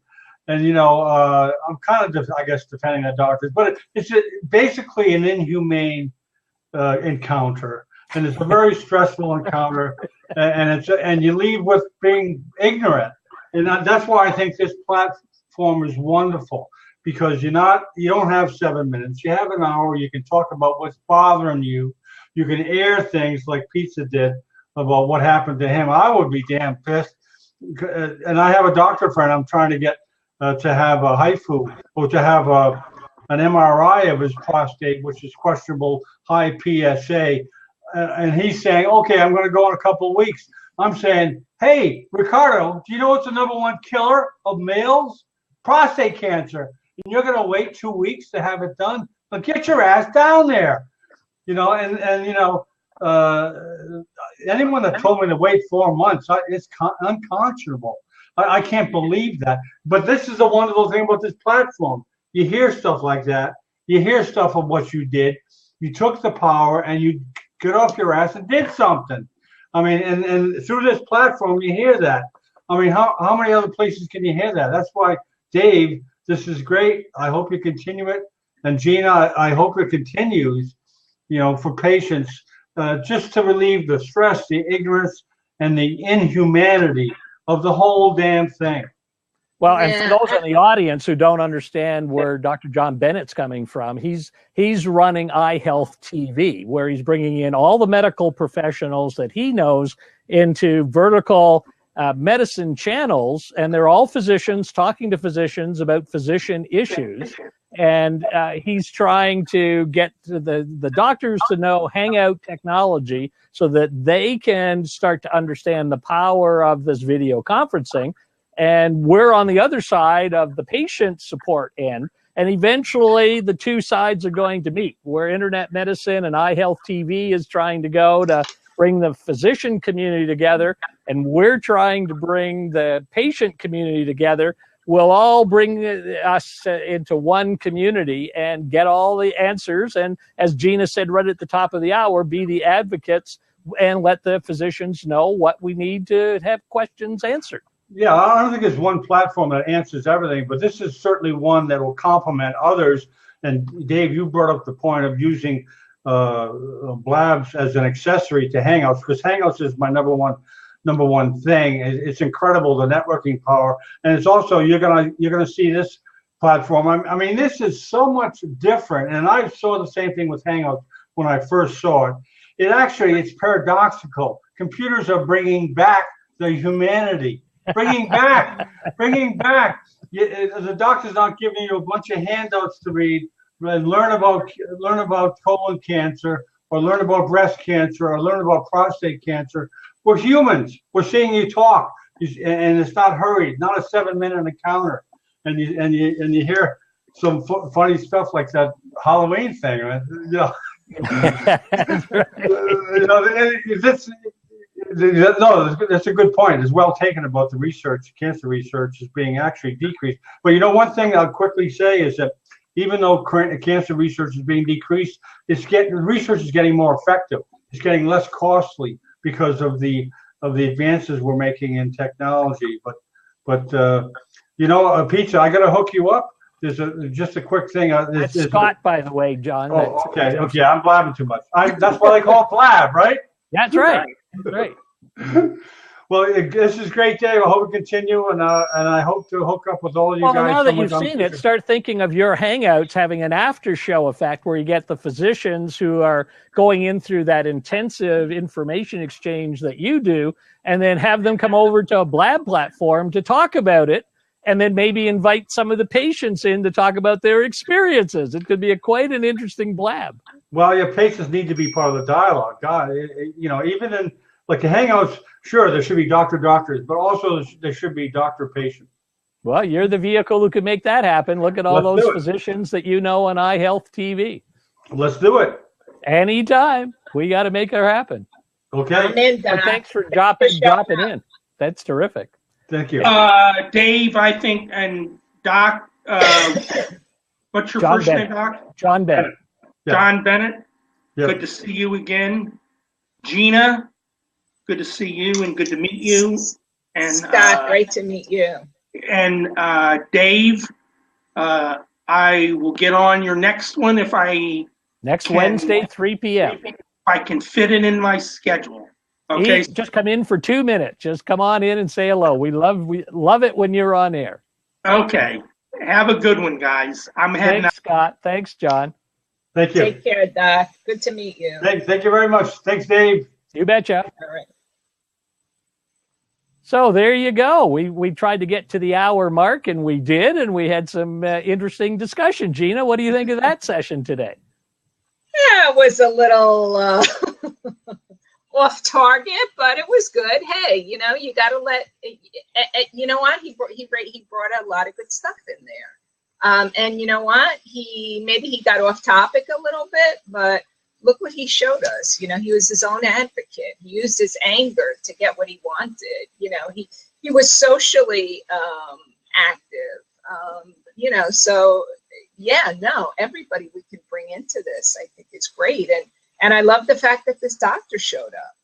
I'm kind of, I guess, defending the doctors, but it's basically an inhumane encounter, and it's a very stressful encounter, and you leave with being ignorant, and that's why I think this platform is wonderful, because you don't have 7 minutes, you have an hour. You can talk about what's bothering you. You can air things like Pizza did about what happened to him. I would be damn pissed, and I have a doctor friend I'm trying to get. To have a HIFU, or to have an MRI of his prostate, which is questionable high PSA, and he's saying, okay, I'm going to go in a couple of weeks. I'm saying, hey, Ricardo, do you know what's the #1 killer of males? Prostate cancer. And you're going to wait 2 weeks to have it done? But get your ass down there. Anyone that told me to wait 4 months, it's unconscionable. I can't believe that. But this is the wonderful thing about this platform. You hear stuff like that. You hear stuff of what you did. You took the power and you got off your ass and did something. I mean, and through this platform, you hear that. I mean, how many other places can you hear that? That's why, Dave, this is great. I hope you continue it. And Gina, I hope it continues, for patients, just to relieve the stress, the ignorance, and the inhumanity of the whole damn thing. Well, and for those in the audience who don't understand where Dr. John Bennett's coming from, he's running iHealth TV, where he's bringing in all the medical professionals that he knows into vertical medicine channels, and they're all physicians talking to physicians about physician issues. And he's trying to get the doctors to know Hangout technology so that they can start to understand the power of this video conferencing. and we're on the other side of the patient support end. And eventually the two sides are going to meet, where internet medicine and iHealth TV is trying to go to bring the physician community together, and we're trying to bring the patient community together. We'll all bring us into one community and get all the answers. And as Gina said right at the top of the hour, be the advocates and let the physicians know what we need to have questions answered. Yeah, I don't think there's one platform that answers everything, but this is certainly one that will complement others. And Dave, you brought up the point of using Blabs as an accessory to Hangouts, because Hangouts is my number one thing. It's incredible, the networking power, and it's also you're gonna see this platform. I mean, this is so much different, and I saw the same thing with Hangouts when I first saw it. It's paradoxical. Computers are bringing back the humanity. Bringing back. The doctor's not giving you a bunch of handouts to read and learn about colon cancer, or learn about breast cancer, or learn about prostate cancer. We're humans. We're seeing you talk, and it's not hurried. Not a 7-minute encounter, and you hear some funny stuff like that Halloween thing. Right? No, that's a good point. It's well taken about the research. Cancer research is being actually decreased. But one thing I'll quickly say is that even though cancer research is being decreased, research is getting more effective. It's getting less costly because of the advances we're making in technology. But Pizza, I got to hook you up. There's just a quick thing. That's Scott, by the way, John. Oh, okay. I'm blabbing too much. That's why they call it blab, right? That's right. Right. Well, this is great, Dave. I hope we continue, and I hope to hook up with all of you guys. Well, now that you've seen it, start thinking of your Hangouts having an after-show effect where you get the physicians who are going in through that intensive information exchange that you do, and then have them come over to a Blab platform to talk about it, and then maybe invite some of the patients in to talk about their experiences. It could be quite an interesting Blab. Well, your patients need to be part of the dialogue. God, even in like the Hangouts, sure, there should be doctors, but also there should be doctor-patient. Well, you're the vehicle who can make that happen. Look at all those physicians that you know on iHealth TV. Let's do it. Anytime. We got to make it happen. Okay. Well, thanks for dropping in. That's terrific. Thank you. Dave, I think, and Doc, what's your first name, Doc? John Bennett. Yeah. John Bennett. Yep. Good to see you again. Gina, good to see you and good to meet you. And Scott, great to meet you. And Dave, I will get on your next one if I next Wednesday, 3 p.m. If I can fit it in my schedule. Okay. Just come in for 2 minutes. Just come on in and say hello. We love it when you're on air. Okay. Have a good one, guys. I'm heading out. Thanks, Scott. Thanks, John. Thank you. Take care, Doc. Good to meet you. Thank you very much. Thanks, Dave. You betcha. All right. So there you go. We tried to get to the hour mark, and we did, and we had some interesting discussion. Gina, what do you think of that session today? Yeah, it was a little off target, but it was good. Hey, you got to let. You know what? He brought a lot of good stuff in there. And you know what? Maybe he got off topic a little bit, but look what he showed us. He was his own advocate. He used his anger to get what he wanted. He was socially active. So yeah, no, everybody we can bring into this, I think, is great. And I love the fact that this doctor showed up.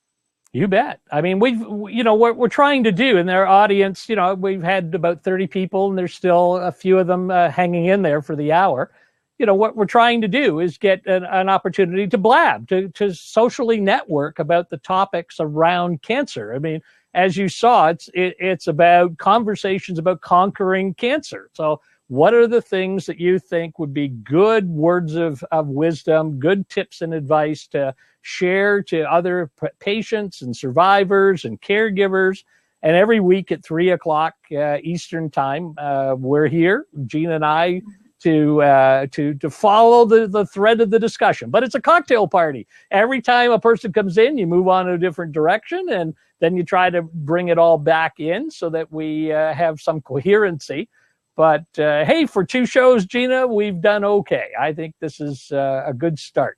You bet. I mean, we're trying to do in their audience, we've had about 30 people, and there's still a few of them hanging in there for the hour. What we're trying to do is get an opportunity to blab, to socially network about the topics around cancer. I mean, as you saw, it's about conversations about conquering cancer. So what are the things that you think would be good words of wisdom, good tips and advice to share to other patients and survivors and caregivers? And every week at 3 o'clock Eastern time, we're here, Gina and I, to follow the thread of the discussion. But it's a cocktail party. Every time a person comes in, you move on in a different direction, and then you try to bring it all back in so that we have some coherency. But hey, for 2 shows, Gina, we've done okay. I think this is a good start.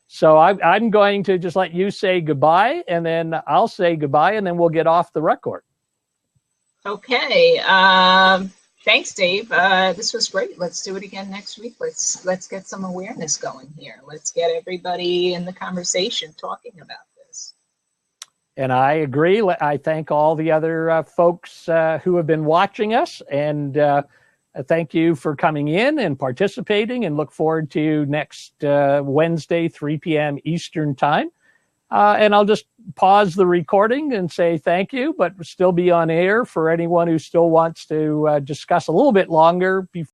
So I'm going to just let you say goodbye, and then I'll say goodbye, and then we'll get off the record. Okay. Thanks, Dave. This was great. Let's do it again next week. Let's get some awareness going here. Let's get everybody in the conversation talking about this. And I agree. I thank all the other folks who have been watching us, and thank you for coming in and participating, and look forward to next Wednesday, 3 p.m. Eastern time. And I'll just pause the recording and say thank you, but still be on air for anyone who still wants to discuss a little bit longer before